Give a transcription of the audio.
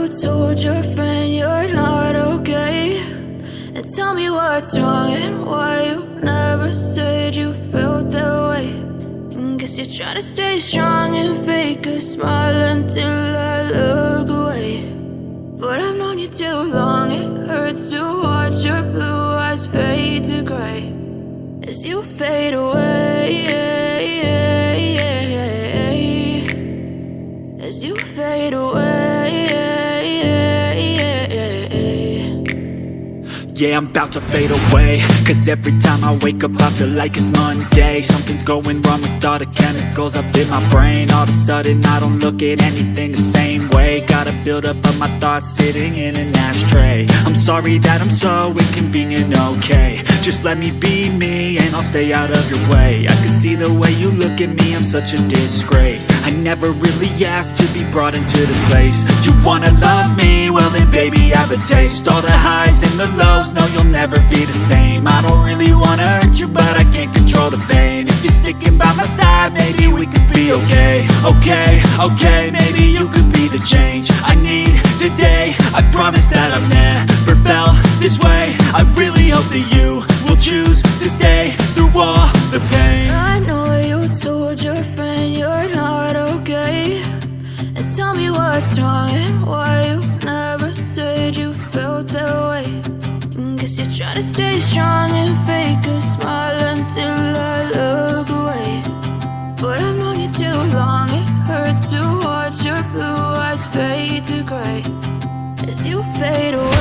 told your friend you're not okay? And tell me what's wrong and why you never said you felt that way. And guess you're trying to stay strong and fake a smile until I look away. But I've known you too long, it hurts to watch your blue eyes fade to gray as you fade away, as you fade away. Yeah, I'm about to fade away, cause every time I wake up I feel like it's Monday. Something's going wrong with all the chemicals up in my brain. All of a sudden I don't look at anything the same way. Gotta build up of my thoughts sitting in an ashtray. I'm sorry that I'm so inconvenient, okay? Just let me be me and I'll stay out of your way. I can see the way you look at me, I'm such a disgrace. I never really asked to be brought into this place. You wanna love me? Well then baby I have a taste. All the highs and the lows, no you'll never be the same. I don't really wanna hurt you but I can't control the pain. If you're sticking by my side maybe we could be okay. Okay, maybe you could be the change I need today. I promise that I've never felt this way. I really hope that you will choose to stay through all the pain. I know you told your friend you're not okay. And tell me what's wrong and why you never said you felt that way. And guess you're trying to stay strong and fake a smile until I look away. But I've known you too long, it hurts to watch your blue eyes fade to gray as you fade away.